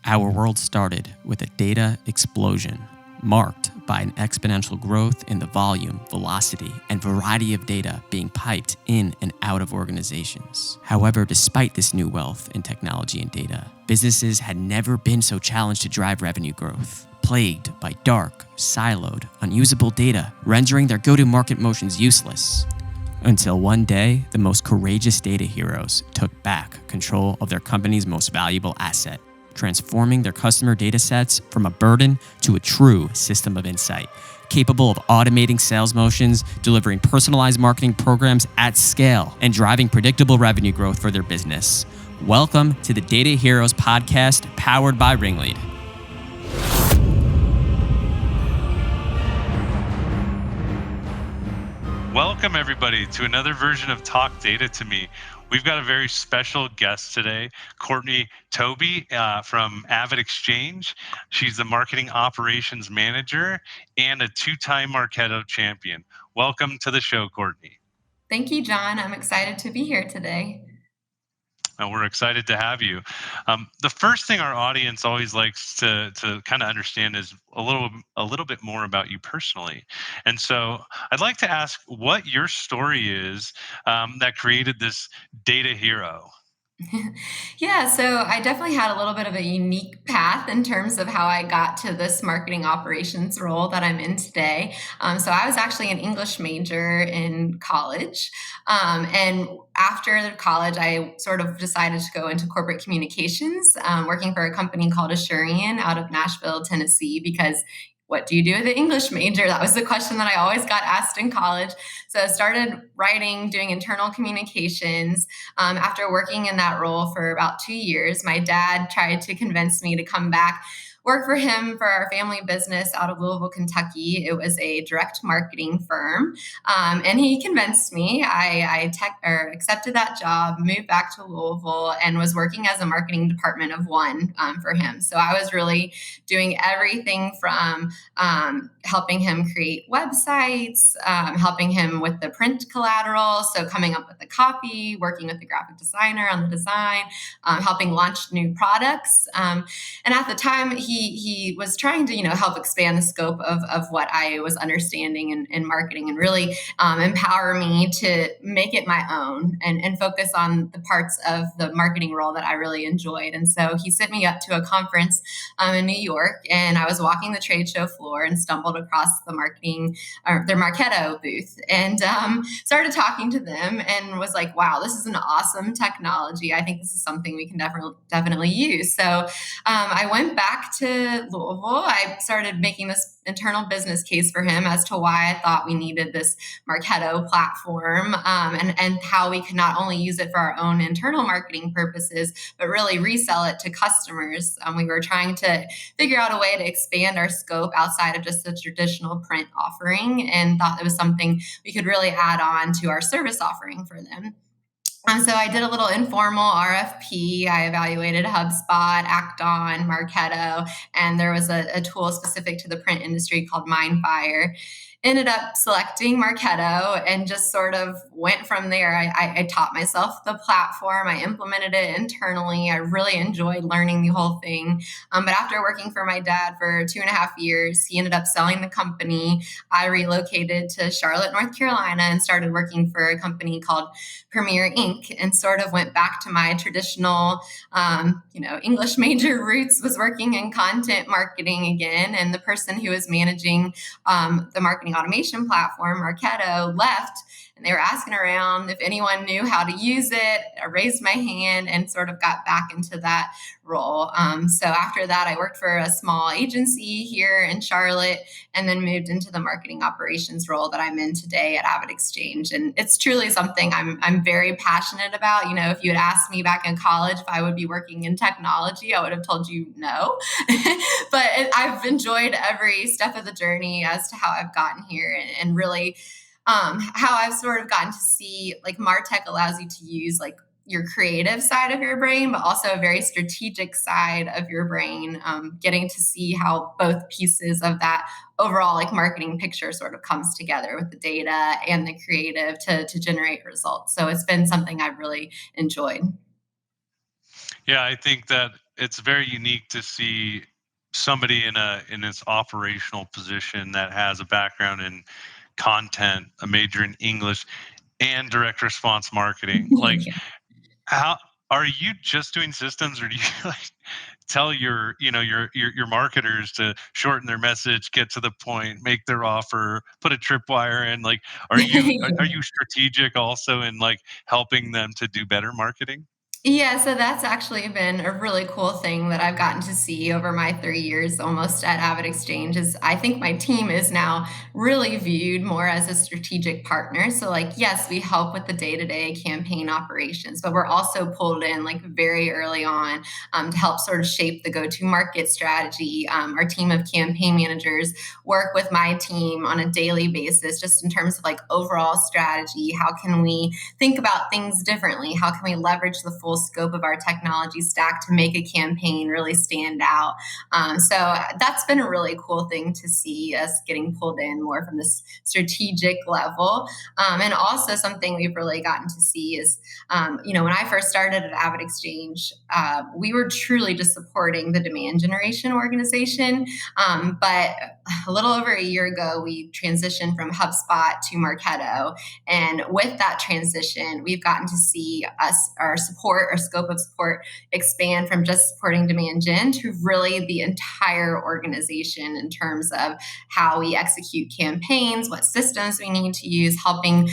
Our world started with a data explosion, marked by an exponential growth in the volume, velocity, and variety of data being piped in and out of organizations. However, despite this new wealth in technology and data, businesses had never been so challenged to drive revenue growth, plagued by dark, siloed, unusable data, rendering their go-to-market motions useless. Until one day, the most courageous data heroes took back control of their company's most valuable asset, transforming their customer data sets from a burden to a true system of insight, capable of automating sales motions, delivering personalized marketing programs at scale, and driving predictable revenue growth for their business. Welcome to the Data Heroes podcast, powered by RingLead. Welcome, everybody, to another version of Talk Data to Me. We've got a very special guest today, Courtney Tobe from AvidXchange. She's the Marketing Operations Manager and a two-time Marketo champion. Welcome to the show, Courtney. Thank you, John. I'm excited to be here today. And we're excited to have you. The first thing our audience always likes to kind of understand is a little bit more about you personally. And so I'd like to ask what your story is that created this data hero. Yeah, so I definitely had a little bit of a unique path in terms of how I got to this marketing operations role that I'm in today. So I was actually an English major in college. And after college, I sort of decided to go into corporate communications, working for a company called Assurian out of Nashville, Tennessee, because what do you do with an English major? That was the question that I always got asked in college. So I started writing, doing internal communications. After working in that role for about 2 years, my dad tried to convince me to come back, work for him for our family business out of Louisville, Kentucky. It was a direct marketing firm. And he convinced me. I accepted that job, moved back to Louisville, and was working as a marketing department of one for him. So I was really doing everything from helping him create websites, helping him with the print collateral, so coming up with the copy, working with the graphic designer on the design, helping launch new products. And at the time, he was trying to help expand the scope of what I was understanding in marketing, and really empower me to make it my own and focus on the parts of the marketing role that I really enjoyed. And so he sent me up to a conference in New York, and I was walking the trade show floor and stumbled across their Marketo booth, and started talking to them and was like, wow, this is an awesome technology. I think this is something we can definitely use. So I went back to Louisville. I started making this internal business case for him as to why I thought we needed this Marketo platform, and how we could not only use it for our own internal marketing purposes, but really resell it to customers. We were trying to figure out a way to expand our scope outside of just the traditional print offering, and thought it was something we could really add on to our service offering for them. So I did a little informal RFP. I evaluated HubSpot, Acton, Marketo, and there was a tool specific to the print industry called Mindfire. Ended up selecting Marketo and just sort of went from there. I taught myself the platform. I implemented it internally. I really enjoyed learning the whole thing. But after working for my dad for 2.5 years, he ended up selling the company. I relocated to Charlotte, North Carolina, and started working for a company called Inc. And sort of went back to my traditional, English major roots, was working in content marketing again. And the person who was managing the marketing automation platform, Marketo, left, and they were asking around if anyone knew how to use it. I raised my hand and sort of got back into that role. So after that, I worked for a small agency here in Charlotte, and then moved into the marketing operations role that I'm in today at AvidXchange. And it's truly something I'm very passionate about. If you had asked me back in college if I would be working in technology, I would have told you no. But I've enjoyed every step of the journey as to how I've gotten here, and really how I've sort of gotten to see, like, MarTech allows you to use like your creative side of your brain, but also a very strategic side of your brain, getting to see how both pieces of that overall like marketing picture sort of comes together with the data and the creative to generate results. So it's been something I've really enjoyed. Yeah, I think that it's very unique to see somebody in this operational position that has a background in content, a major in English, and direct response marketing. Like, Yeah. how are you just doing systems, or do you like tell your marketers to shorten their message, get to the point, make their offer, put a tripwire in? Like, are you strategic also in like helping them to do better marketing? Yeah, so that's actually been a really cool thing that I've gotten to see over my 3 years almost at AvidXchange is I think my team is now really viewed more as a strategic partner. So like, yes, we help with the day-to-day campaign operations, but we're also pulled in like very early on to help sort of shape the go-to-market strategy. Our team of campaign managers work with my team on a daily basis, just in terms of like overall strategy. How can we think about things differently? How can we leverage the full scope of our technology stack to make a campaign really stand out? So that's been a really cool thing to see us getting pulled in more from this strategic level. And also something we've really gotten to see is, when I first started at AvidXchange, we were truly just supporting the demand generation organization. But a little over a year ago, we transitioned from HubSpot to Marketo. And with that transition, we've gotten to see our scope of support expand from just supporting demand gen to really the entire organization in terms of how we execute campaigns, what systems we need to use, helping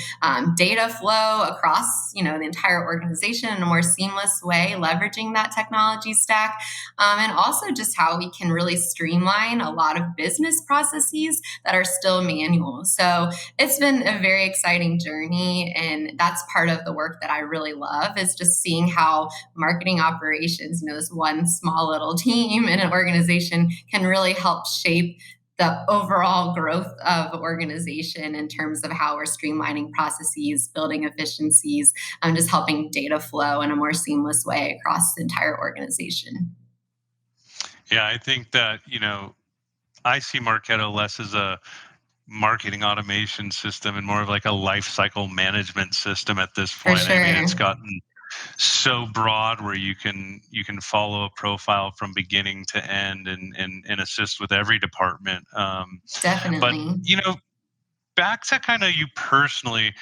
data flow across, the entire organization in a more seamless way, leveraging that technology stack, and also just how we can really streamline a lot of business processes that are still manual. So it's been a very exciting journey, and that's part of the work that I really love is just seeing how marketing operations, this one small little team in an organization can really help shape the overall growth of the organization in terms of how we're streamlining processes, building efficiencies, and just helping data flow in a more seamless way across the entire organization. Yeah, I think that, I see Marketo less as a marketing automation system and more of like a life cycle management system at this For point. I mean, it's sure. gotten so broad where you can follow a profile from beginning to end and assist with every department. But Definitely. back to kind of you personally,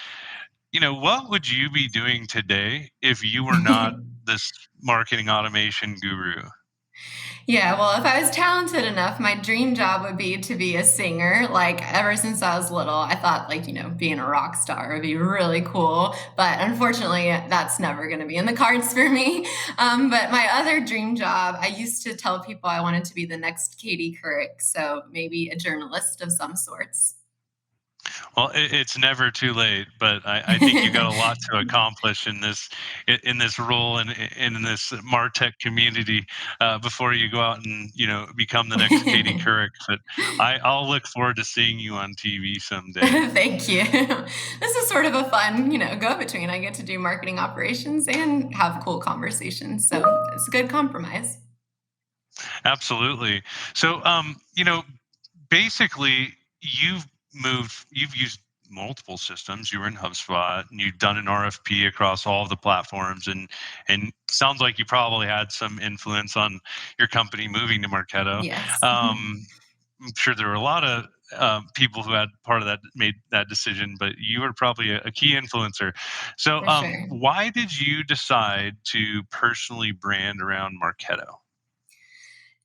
what would you be doing today if you were not this marketing automation guru? Yeah, well, if I was talented enough, my dream job would be to be a singer. Like ever since I was little, I thought like, being a rock star would be really cool. But unfortunately, that's never going to be in the cards for me. But my other dream job, I used to tell people I wanted to be the next Katie Couric. So maybe a journalist of some sorts. Well, it's never too late, but I think you got a lot to accomplish in this role and in this Martech community before you go out and become the next Katie Couric. But I'll look forward to seeing you on TV someday. Thank you. This is sort of a fun, go between. I get to do marketing operations and have cool conversations. So it's a good compromise. Absolutely. So, basically, you've used multiple systems. You were in HubSpot, and you've done an RFP across all of the platforms, and sounds like you probably had some influence on your company moving to Marketo. Yes, I'm sure there were a lot of people who had part of that made that decision, but you were probably a key influencer. So, for sure. why did you decide to personally brand around Marketo?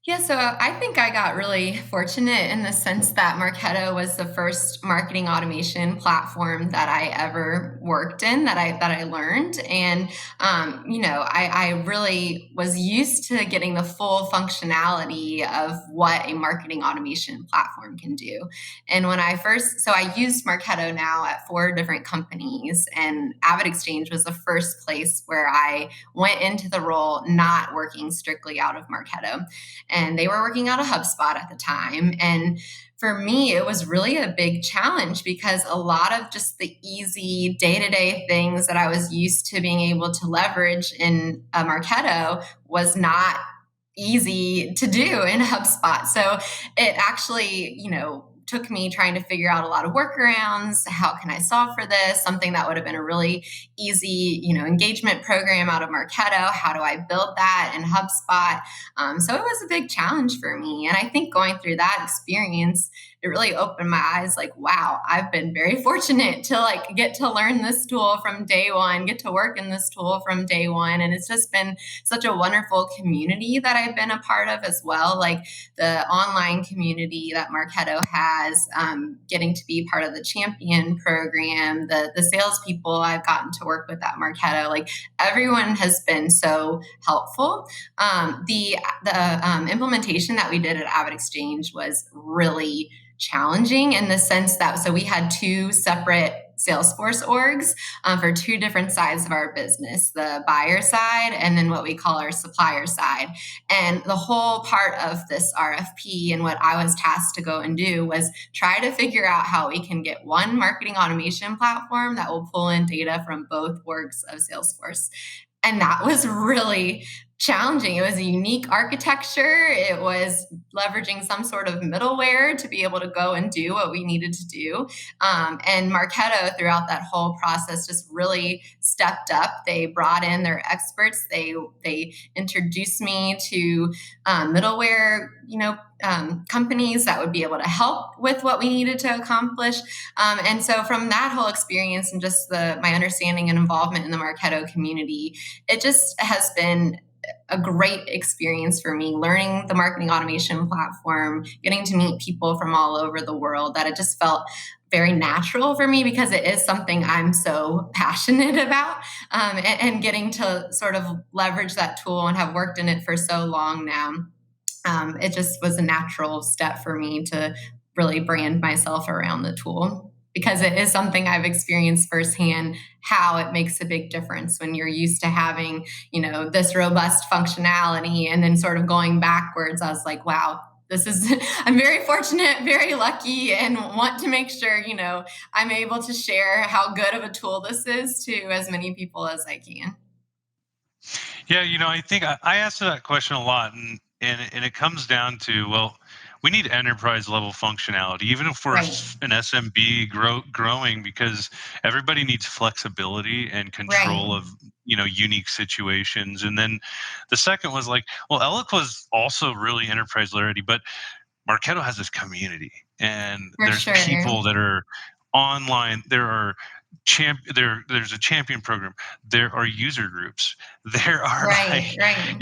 Yeah, so I think I got really fortunate in the sense that Marketo was the first marketing automation platform that I ever worked in, that I learned, and I really was used to getting the full functionality of what a marketing automation platform can do. And so I used Marketo now at 4 different companies, and AvidXchange was the first place where I went into the role not working strictly out of Marketo, and they were working out of HubSpot at the time. And for me, it was really a big challenge because a lot of just the easy day-to-day things that I was used to being able to leverage in a Marketo was not easy to do in HubSpot. So it actually, took me trying to figure out a lot of workarounds. How can I solve for this? Something that would have been a really easy, engagement program out of Marketo. How do I build that in HubSpot? So it was a big challenge for me. And I think going through that experience, it really opened my eyes like, wow, I've been very fortunate to get to learn this tool from day one, get to work in this tool from day one. And it's just been such a wonderful community that I've been a part of as well. Like the online community that Marketo has, getting to be part of the champion program, the salespeople I've gotten to work with at Marketo, like everyone has been so helpful. The implementation that we did at AvidXchange was really challenging in the sense that, so we had two separate Salesforce orgs for two different sides of our business, the buyer side and then what we call our supplier side. And the whole part of this RFP and what I was tasked to go and do was try to figure out how we can get one marketing automation platform that will pull in data from both orgs of Salesforce. And that was really challenging. It was a unique architecture. It was leveraging some sort of middleware to be able to go and do what we needed to do. And Marketo, throughout that whole process, just really stepped up. They brought in their experts. They introduced me to middleware, companies that would be able to help with what we needed to accomplish. And so from that whole experience and just my understanding and involvement in the Marketo community, it just has been a great experience for me, learning the marketing automation platform, getting to meet people from all over the world, that it just felt very natural for me because it is something I'm so passionate about, and getting to sort of leverage that tool and have worked in it for so long now. It just was a natural step for me to really brand myself around the tool, because it is something I've experienced firsthand, how it makes a big difference when you're used to having, this robust functionality and then sort of going backwards. I was like, wow, I'm very fortunate, very lucky, and want to make sure, I'm able to share how good of a tool this is to as many people as I can. Yeah, I think I asked that question a lot, and it comes down to, well, we need enterprise level functionality, even if we're Right. an SMB growing, because everybody needs flexibility and control Right. of unique situations. And then the second was like, well, Eloq was also really enterprise ready, but Marketo has this community, and For there's sure. people that are online. There's a champion program. There are user groups. There are Right. Right.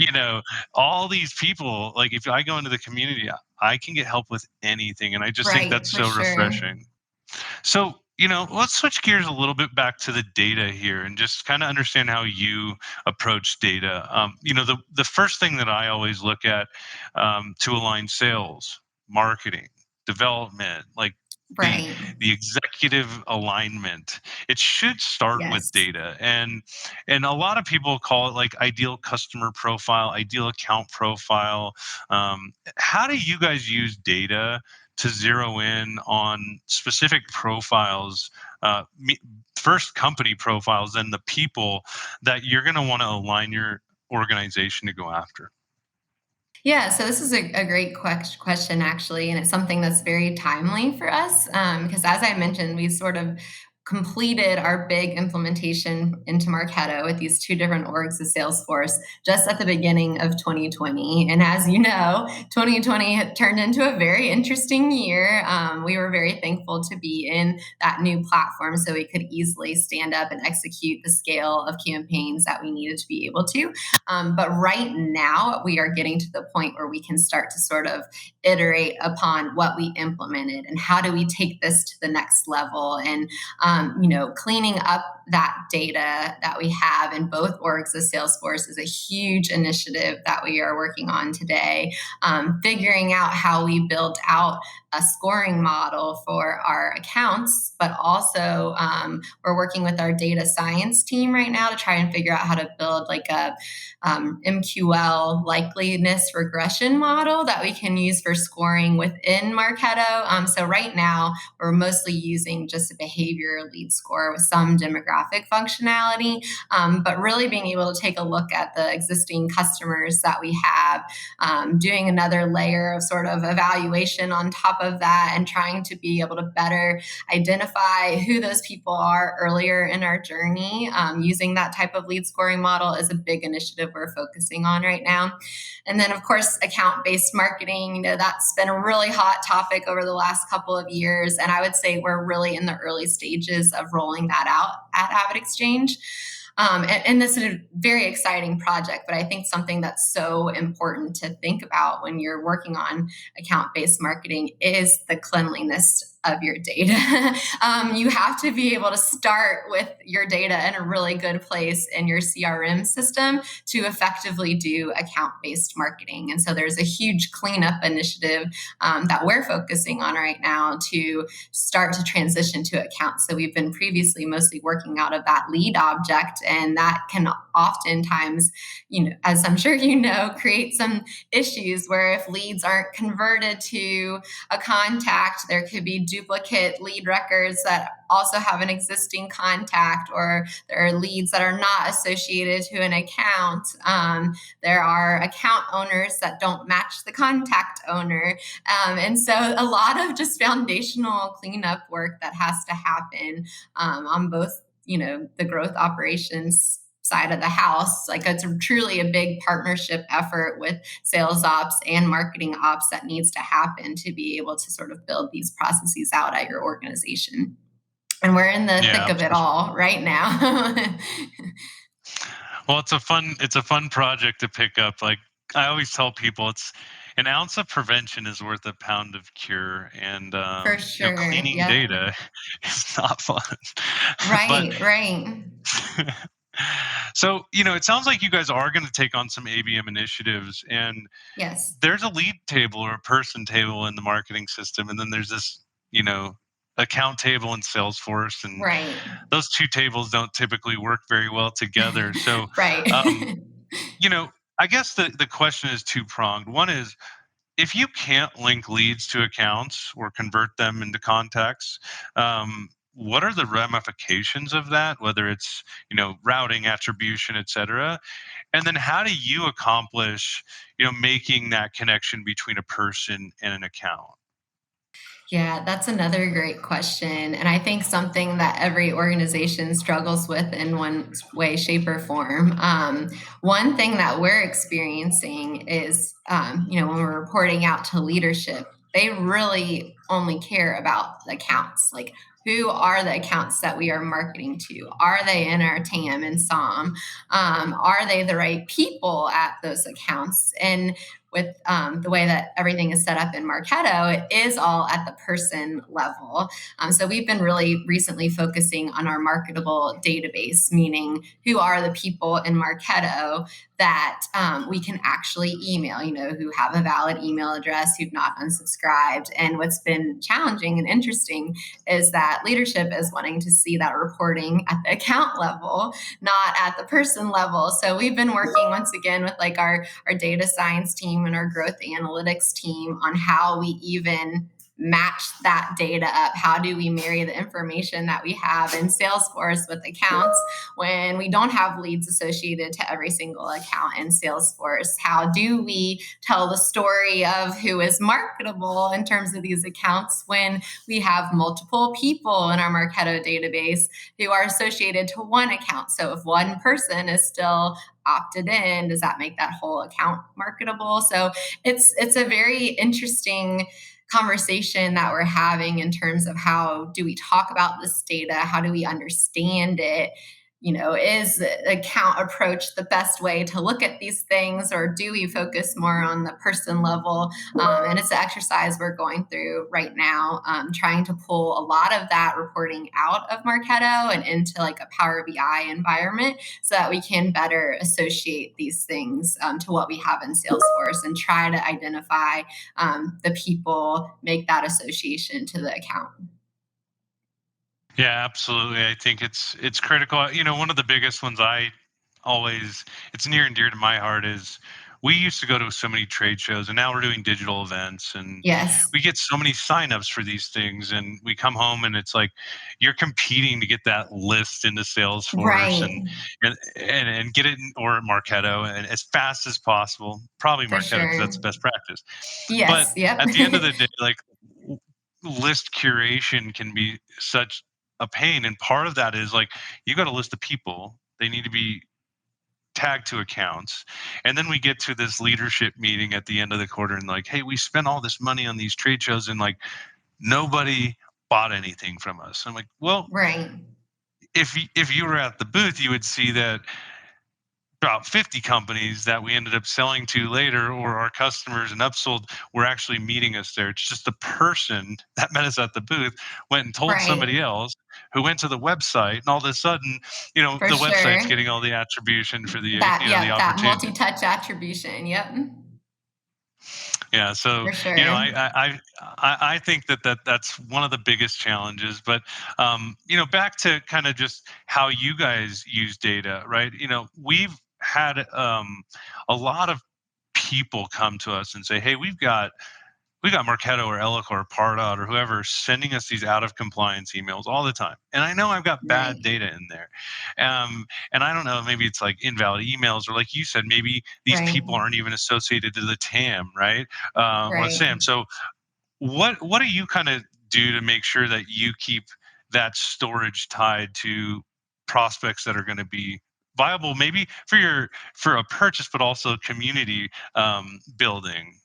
all these people. Like if I go into the community, I can get help with anything, and I just think Right. that's For so sure. refreshing. So, let's switch gears a little bit back to the data here and just kind of understand how you approach data. The first thing that I always look at, to align sales, marketing, development, like the Right. the executive alignment, it should start with Yes. data. And a lot of people call it like ideal customer profile, ideal account profile. How do you guys use data to zero in on specific profiles, first company profiles, then the people that you're going to want to align your organization to go after? Yeah, so this is a great question, actually, and it's something that's very timely for us, because as I mentioned, we sort of completed our big implementation into Marketo with these two different orgs of Salesforce just at the beginning of 2020. And as you know, 2020 had turned into a very interesting year. We were very thankful to be in that new platform so we could easily stand up and execute the scale of campaigns that we needed to be able to. But right now, we are getting to the point where we can start to sort of iterate upon what we implemented and how do we take this to the next level. And, cleaning up that data that we have in both orgs of Salesforce is a huge initiative that we are working on today. Figuring out how we build out a scoring model for our accounts, but also we're working with our data science team right now to try and figure out how to build like a MQL likeliness regression model that we can use for scoring within Marketo. So right now we're mostly using just a behavior customer lead score with some demographic functionality, but really being able to take a look at the existing customers that we have, doing another layer of sort of evaluation on top of that, and trying to be able to better identify who those people are earlier in our journey. Using that type of lead scoring model is a big initiative we're focusing on right now. And then, of course, account-based marketing, that's been a really hot topic over the last couple of years. And I would say we're really in the early stages of rolling that out at AvidXchange. And this is a very exciting project, but I think something that's so important to think about when you're working on account-based marketing is the cleanliness of your data. You have to be able to start with your data in a really good place in your CRM system to effectively do account-based marketing. And so there's a huge cleanup initiative that we're focusing on right now to start to transition to accounts. So we've been previously mostly working out of that lead object, and that can oftentimes, as I'm sure you know, create some issues where if leads aren't converted to a contact, there could be duplicate lead records that also have an existing contact, or there are leads that are not associated to an account. There are account owners that don't match the contact owner. And so a lot of just foundational cleanup work that has to happen on both, the growth operations side of the house. Like, it's truly a big partnership effort with sales ops and marketing ops that needs to happen to be able to sort of build these processes out at your organization. And we're in the thick of it all right now. Well, it's a fun project to pick up. Like, I always tell people, it's an ounce of prevention is worth a pound of cure, and For sure. cleaning data is not fun. Right. So, it sounds like you guys are going to take on some ABM initiatives, and yes, there's a lead table or a person table in the marketing system, and then there's this, account table in Salesforce, and right. those two tables don't typically work very well together. So, right. I guess the question is two-pronged. One is, if you can't link leads to accounts or convert them into contacts, what are the ramifications of that, whether it's, routing, attribution, et cetera? And then how do you accomplish, making that connection between a person and an account? Yeah, that's another great question. And I think something that every organization struggles with in one way, shape, or form. One thing that we're experiencing is, when we're reporting out to leadership, they really only care about the accounts. Like, who are the accounts that we are marketing to? Are they in our TAM and SOM? Are they the right people at those accounts? And with the way that everything is set up in Marketo, it is all at the person level. So we've been really recently focusing on our marketable database, meaning who are the people in Marketo that we can actually email, who have a valid email address, who've not unsubscribed. And what's been challenging and interesting is that leadership is wanting to see that reporting at the account level, not at the person level. So we've been working once again with like our data science team and our growth analytics team on how we even match that data up. How do we marry the information that we have in Salesforce with accounts when we don't have leads associated to every single account in Salesforce? How do we tell the story of who is marketable in terms of these accounts when we have multiple people in our Marketo database who are associated to one account? So if one person is still opted in, does that make that whole account marketable? So it's a very interesting conversation that we're having in terms of how do we talk about this data? How do we understand it? Is the account approach the best way to look at these things, or do we focus more on the person level? And it's an exercise we're going through right now, trying to pull a lot of that reporting out of Marketo and into like a Power BI environment so that we can better associate these things to what we have in Salesforce and try to identify the people, make that association to the account. Yeah, absolutely. I think it's critical. One of the biggest ones it's near and dear to my heart is we used to go to so many trade shows, and now we're doing digital events, and Yes. we get so many signups for these things, and we come home and it's like you're competing to get that list into Salesforce Right. and get it or Marketo and as fast as possible. Probably For Marketo because sure. that's best practice. But Yes. Yep. at the end of the day, like list curation can be such a pain, and part of that is like you got a list of people, they need to be tagged to accounts, and then we get to this leadership meeting at the end of the quarter and like, hey, we spent all this money on these trade shows and like nobody bought anything from us. I'm like, well, Right. if you were at the booth, you would see that about 50 companies that we ended up selling to later, or our customers and upsold, were actually meeting us there. It's just the person that met us at the booth went and told Right. somebody else who went to the website, and all of a sudden, For the website's sure. getting all the attribution for the That, the yeah, that opportunity. multi-touch attribution. Yep. Yeah, so For sure. I think that's one of the biggest challenges. But back to kind of just how you guys use data, right? We've had a lot of people come to us and say, "Hey, we got Marketo or Eloqua or Pardot or whoever sending us these out of compliance emails all the time. And I know I've got bad Right. data in there. And I don't know, maybe it's like invalid emails, or like you said, maybe these Right. people aren't even associated to the TAM, right? Or the Right. SAM. So what do you kind of do to make sure that you keep that storage tied to prospects that are going to be viable, maybe for a purchase, but also community building?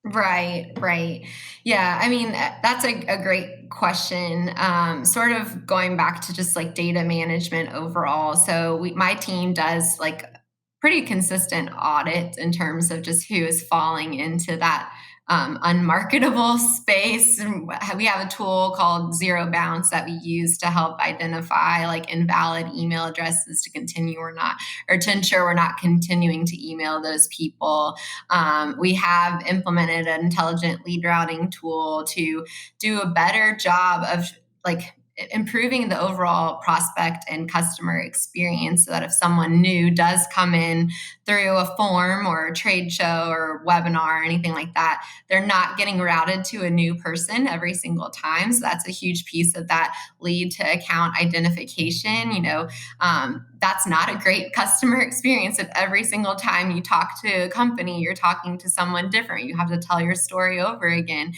Right, right. Yeah, I mean, that's a great question. Sort of going back to just like data management overall. So my team does like pretty consistent audit in terms of just who is falling into that unmarketable space. And we have a tool called Zero Bounce that we use to help identify like invalid email addresses to continue or not, or to ensure we're not continuing to email those people. We have implemented an intelligent lead routing tool to do a better job of like improving the overall prospect and customer experience so that if someone new does come in through a form or a trade show or webinar or anything like that, they're not getting routed to a new person every single time. So that's a huge piece of that lead to account identification. That's not a great customer experience if every single time you talk to a company, you're talking to someone different. You have to tell your story over again.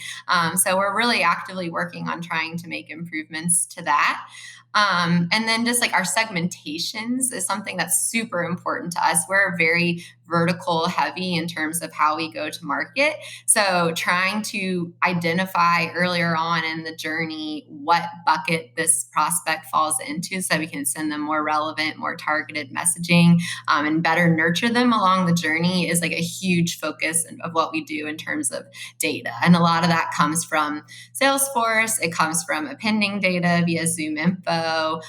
So we're really actively working on trying to make improvements to that. And then just like our segmentations is something that's super important to us. We're very vertical heavy in terms of how we go to market. So trying to identify earlier on in the journey what bucket this prospect falls into so we can send them more relevant, more targeted messaging, and better nurture them along the journey is like a huge focus of what we do in terms of data. And a lot of that comes from Salesforce. It comes from appending data via Zoom Info,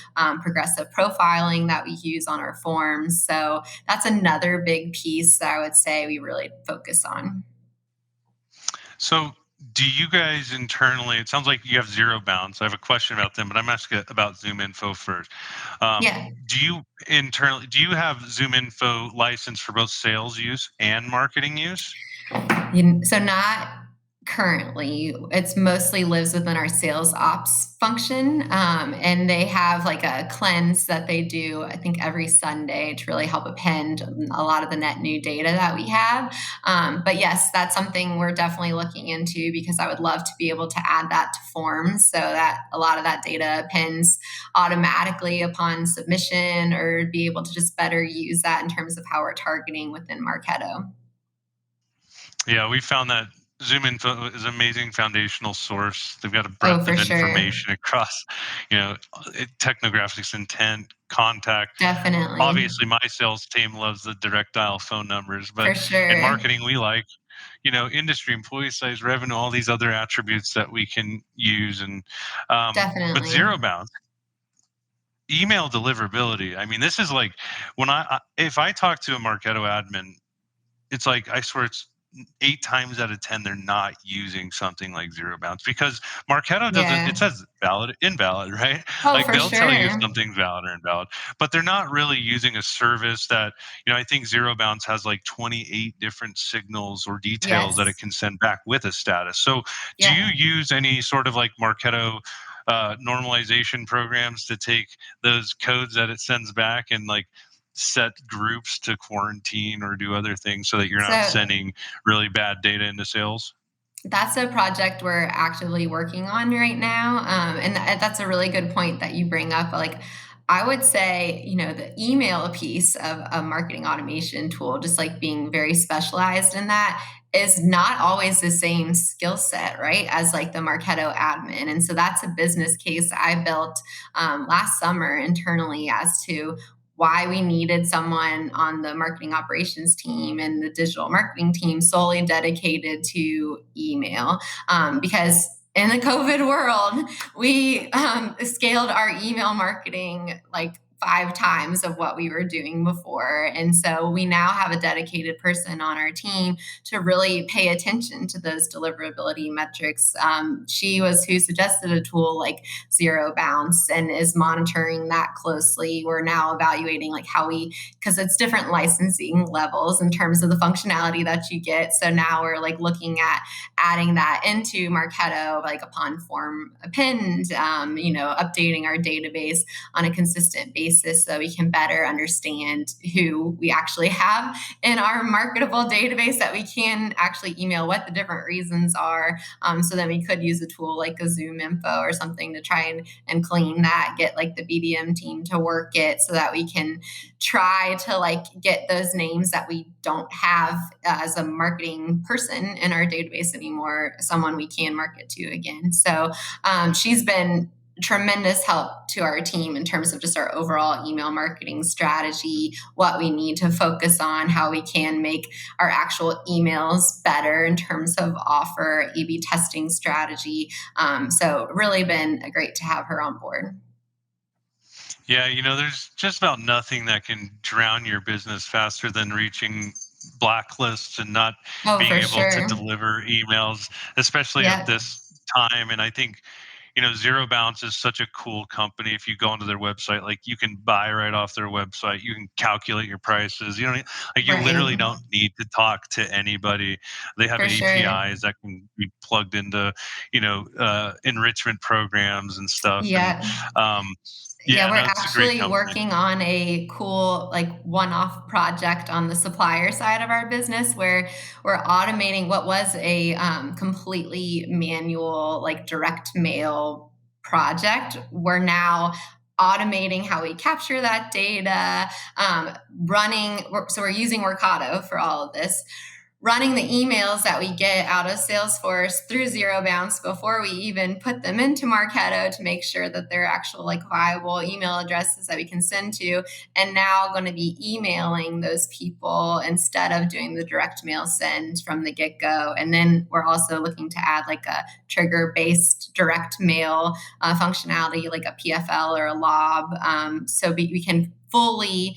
progressive profiling that we use on our forms. So that's another big piece that I would say we really focus on. So, do you guys internally? It sounds like you have Zero Bounce. I have a question about them, but I'm asking about Zoom Info first. Yeah. Do you internally do you have Zoom Info license for both sales use and marketing use? So not currently. It's mostly lives within our sales ops function, and they have like a cleanse that they do. I think every Sunday to really help append a lot of the net new data that we have. But yes, that's something we're definitely looking into because I would love to be able to add that to forms so that a lot of that data appends automatically upon submission, or be able to just better use that in terms of how we're targeting within Marketo. Yeah, we found that Zoom Info is an amazing foundational source. They've got a Oh, breadth for of sure. information across, technographics, intent, contact. Definitely. Obviously, my sales team loves the direct dial phone numbers, but For in sure. marketing, we like, industry, employee size, revenue, all these other attributes that we can use. And but Definitely. Zero Bounce, email deliverability. I mean, this is like when if I talk to a Marketo admin, it's like I swear it's 8 times out of 10 they're not using something like zero bounce, because Marketo doesn't, Yeah. it says valid, invalid, right? Oh, Like for they'll tell you if sure. something's valid or invalid, but they're not really using a service that, I think zero bounce has like 28 different signals or details that it Yes. can send back with a status. So do you Yeah. use any sort of like Marketo normalization programs to take those codes that it sends back and like set groups to quarantine or do other things so that you're not So sending really bad data into sales? that's a project we're actively working on right now. And that's a really good point that you bring up. Like, I would say, the email piece of a marketing automation tool, just like being very specialized in that, is not always the same skill set, right, as like the Marketo admin. And so that's a business case I built last summer internally as to why we needed someone on the marketing operations team and the digital marketing team solely dedicated to email. Because in the COVID world, we scaled our email marketing like 5 times of what we were doing before. And so we now have a dedicated person on our team to really pay attention to those deliverability metrics. She was who suggested a tool like Zero Bounce and is monitoring that closely. We're now evaluating like how because it's different licensing levels in terms of the functionality that you get. So now we're like looking at adding that into Marketo, like upon form append, updating our database on a consistent basis so we can better understand who we actually have in our marketable database that we can actually email, what the different reasons are. So then we could use a tool like a Zoom info or something to try and clean that, get like the BDM team to work it so that we can try to like get those names that we don't have as a marketing person in our database anymore, someone we can market to again. So she's been tremendous help to our team in terms of just our overall email marketing strategy, what we need to focus on, how we can make our actual emails better in terms of offer, A/B testing strategy. So really been great to have her on board. Yeah, there's just about nothing that can drown your business faster than reaching blacklists and not Oh, being for able to sure. deliver emails, especially at Yeah. this time. And I think, Zero Bounce is such a cool company. If you go onto their website, like you can buy right off their website, you can calculate your prices. You don't like, you Right. literally don't need to talk to anybody. They have For sure. APIs that can be plugged into, enrichment programs and stuff. And Yeah. um, Yeah, yeah, we're no, it's a great actually company. working on a cool, like, one-off project on the supplier side of our business where we're automating what was a completely manual, like, direct mail project. We're now automating how we capture that data, so we're using Workato for all of this, running the emails that we get out of Salesforce through Zero Bounce before we even put them into Marketo to make sure that they're actual like viable email addresses that we can send to, and now going to be emailing those people instead of doing the direct mail send from the get-go. And then we're also looking to add like a trigger-based direct mail functionality like a PFL or a lob, so we can fully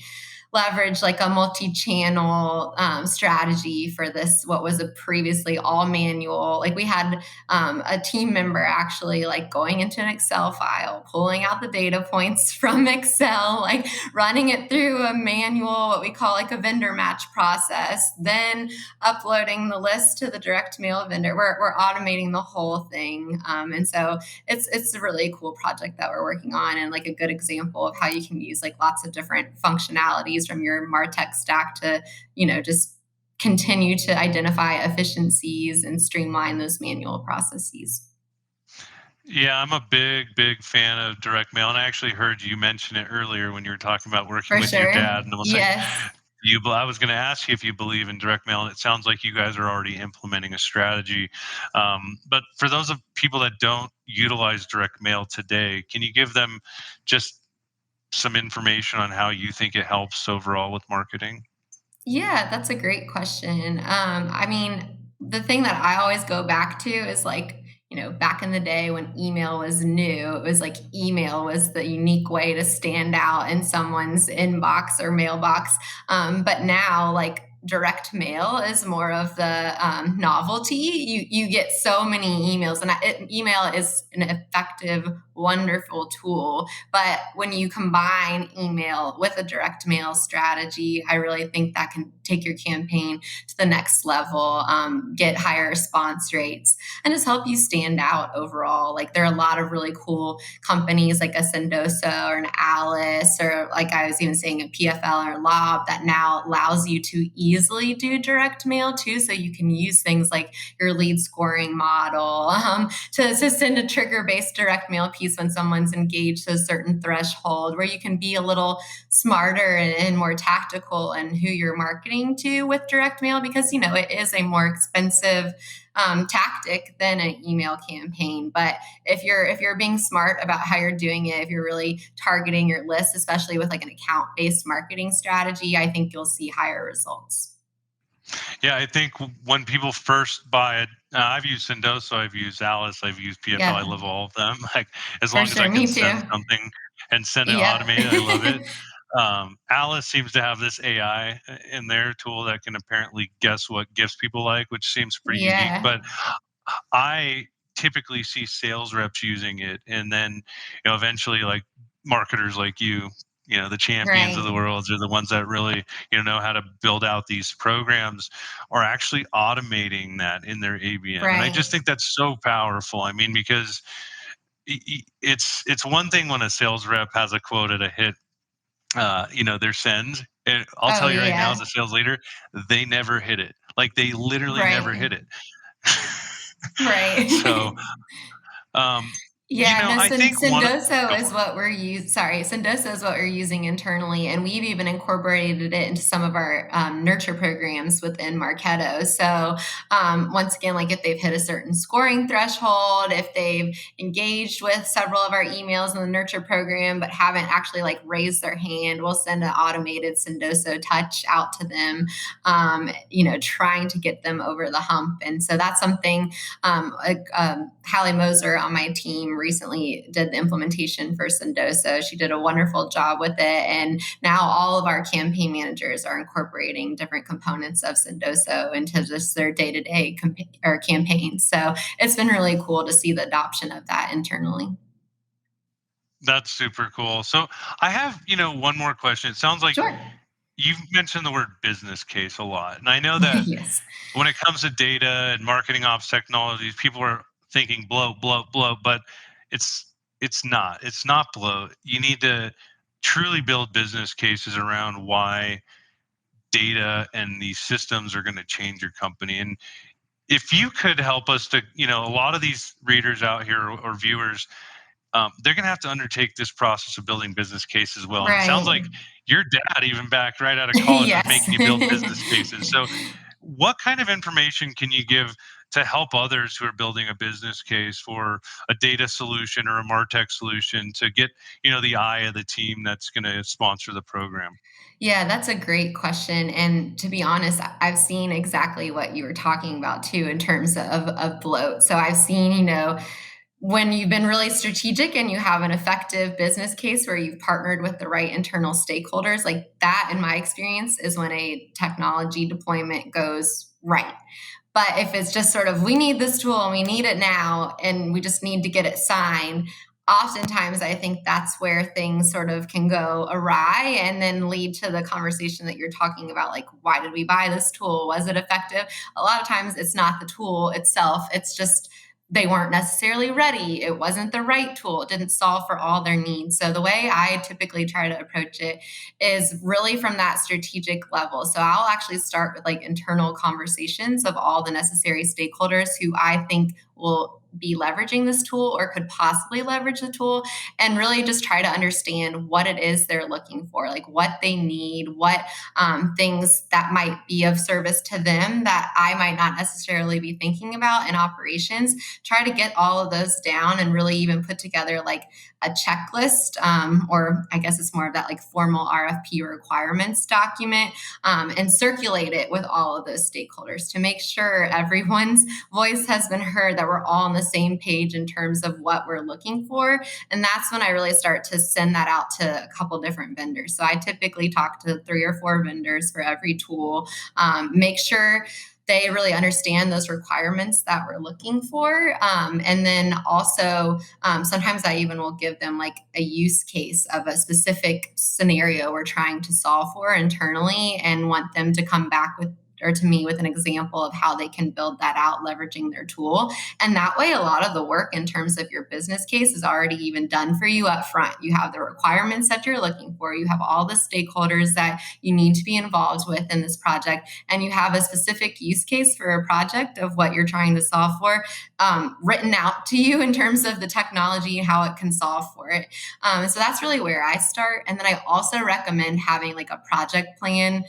leverage like a multi-channel strategy for this, what was a previously all manual. Like we had a team member actually like going into an Excel file, pulling out the data points from Excel, like running it through a manual, what we call like a vendor match process, then uploading the list to the direct mail vendor. We're automating the whole thing. And so it's a really cool project that we're working on, and like a good example of how you can use like lots of different functionalities from your MarTech stack to, just continue to identify efficiencies and streamline those manual processes. Yeah, I'm a big fan of direct mail, and I actually heard you mention it earlier when you were talking about working For with your sure. dad. And I was like, Yes. I was going to ask you if you believe in direct mail, and it sounds like you guys are already implementing a strategy. But for those of people that don't utilize direct mail today, can you give them just some information on how you think it helps overall with marketing? Yeah, that's a great question. I mean, the thing that I always go back to is like, back in the day when email was new, it was like email was the unique way to stand out in someone's inbox or mailbox. But now, like, direct mail is more of the novelty. You get so many emails, and email is an effective, wonderful tool. But when you combine email with a direct mail strategy, I really think that can take your campaign to the next level, get higher response rates, and just help you stand out overall. Like, there are a lot of really cool companies like a Sendoso or an Alice, or like I was even saying a PFL or Lob, that now allows you to easily do direct mail too. So you can use things like your lead scoring model to send a trigger-based direct mail piece when someone's engaged to a certain threshold, where you can be a little smarter and more tactical in who you're marketing to with direct mail, because it is a more expensive tactic than an email campaign. But if you're being smart about how you're doing it, if you're really targeting your list, especially with like an account-based marketing strategy, I think you'll see higher results. Yeah, I think when people first buy it, I've used Sendoso, I've used Alice, I've used PFL. I Yeah, love all of them. Like, as for long as I sure. can Me too. send something and send it Yep. automated, I love it. Alice seems to have this AI in their tool that can apparently guess what gifts people like, which seems pretty unique. Yeah. But I typically see sales reps using it, and then eventually, like, marketers like the champions of Right. the world are the ones that really know how to build out these programs, are actually automating that in their ABM. And I just Right. think that's so powerful. I mean, because it's one thing when a sales rep has a quota to hit their sends. And I'll Oh tell you right now, yeah. as a sales leader, they never hit it. Like, they literally never Right. hit it. So, Right. um, Yeah, no, I think one. Go Sendoso for is it. what we're using. Sorry, Sendoso is what we're using internally, and we've even incorporated it into some of our nurture programs within Marketo. So once again, like if they've hit a certain scoring threshold, if they've engaged with several of our emails in the nurture program but haven't actually like raised their hand, we'll send an automated Sendoso touch out to them, trying to get them over the hump. And so that's something Hallie Moser on my team recently did the implementation for Sendoso. She did a wonderful job with it. And now all of our campaign managers are incorporating different components of Sendoso into just their day-to-day campaigns. So it's been really cool to see the adoption of that internally. That's super cool. So I have, one more question. It sounds like Sure. you've mentioned the word business case a lot. And I know that Yes. when it comes to data and marketing ops technologies, people are thinking bloat, bloat, bloat, but it's not. It's not bloat. You need to truly build business cases around why data and these systems are going to change your company. And if you could help us to, a lot of these readers out here or viewers, they're going to have to undertake this process of building business cases as well. And it sounds Right. like your dad, even back right out of college, was Yes. making you build business cases. So, what kind of information can you give to help others who are building a business case for a data solution or a MarTech solution to get, the eye of the team that's going to sponsor the program? Yeah, that's a great question. And to be honest, I've seen exactly what you were talking about too in terms of bloat. So I've seen, when you've been really strategic and you have an effective business case where you've partnered with the right internal stakeholders, like that, in my experience, is when a technology deployment goes right. But if it's just sort of, we need this tool and we need it now, and we just need to get it signed, oftentimes I think that's where things sort of can go awry and then lead to the conversation that you're talking about. Like, why did we buy this tool? Was it effective? A lot of times it's not the tool itself. It's just they weren't necessarily ready. It wasn't the right tool. It didn't solve for all their needs. So the way I typically try to approach it is really from that strategic level. So I'll actually start with like internal conversations of all the necessary stakeholders who I think will be leveraging this tool or could possibly leverage the tool, and really just try to understand what it is they're looking for, like what they need, what things that might be of service to them that I might not necessarily be thinking about in operations. Try to get all of those down and really even put together like a checklist, or I guess it's more of that like formal RFP requirements document, and circulate it with all of those stakeholders to make sure everyone's voice has been heard, that we're all on the the same page in terms of what we're looking for. And that's when I really start to send that out to a couple different vendors. So I typically talk to 3 or 4 vendors for every tool, make sure they really understand those requirements that we're looking for. And then also, sometimes I even will give them like a use case of a specific scenario we're trying to solve for internally and want them to come back with or to me with an example of how they can build that out leveraging their tool. And that way, a lot of the work in terms of your business case is already even done for you up front. You have the requirements that you're looking for, you have all the stakeholders that you need to be involved with in this project, and you have a specific use case for a project of what you're trying to solve for, written out to you in terms of the technology and how it can solve for it. So that's really where I start. And then I also recommend having like a project plan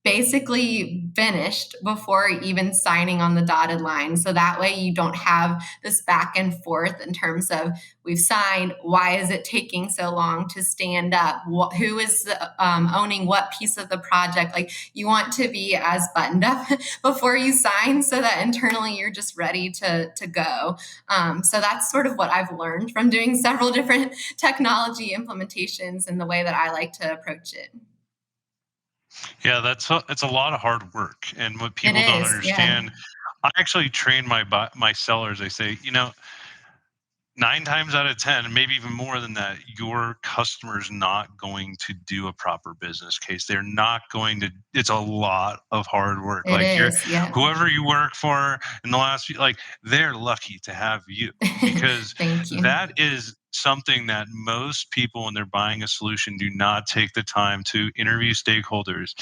basically finished before even signing on the dotted line. So that way you don't have this back and forth in terms of we've signed, why is it taking so long to stand up? Who is owning what piece of the project? Like you want to be as buttoned up before you sign so that internally you're just ready to go. So that's sort of what I've learned from doing several different technology implementations and the way that I like to approach it. Yeah, it's a lot of hard work, and what It people don't is, yeah. understand. I actually train my sellers. I say, 9 times out of 10, maybe even more than that, your customer's not going to do a proper business case. They're not going to. It's a lot of hard work. It Like is, yeah. whoever you work for in the last few, like they're lucky to have you, because Thank you. that is something that most people when they're buying a solution do not take the time to interview stakeholders,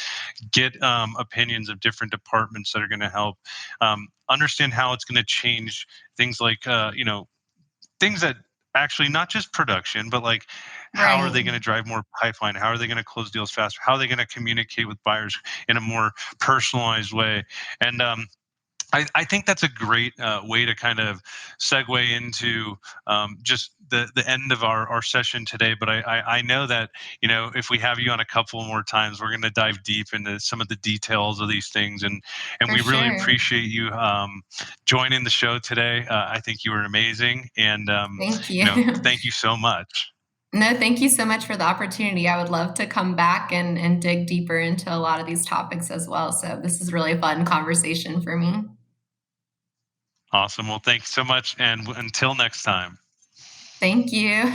get opinions of different departments that are going to help, understand how it's going to change things like things that actually not just production, but like how are Right. they going to drive more pipeline? How are they going to close deals faster? How are they going to communicate with buyers in a more personalized way? And I think that's a great way to kind of segue into just the end of our session today. But I know that, if we have you on a couple more times, we're going to dive deep into some of the details of these things. And For we really sure. appreciate you joining the show today. I think you were amazing. And, Thank you. thank you so much. No, thank you so much for the opportunity. I would love to come back and dig deeper into a lot of these topics as well. So this is really a fun conversation for me. Awesome. Well, thanks so much. And until next time. Thank you.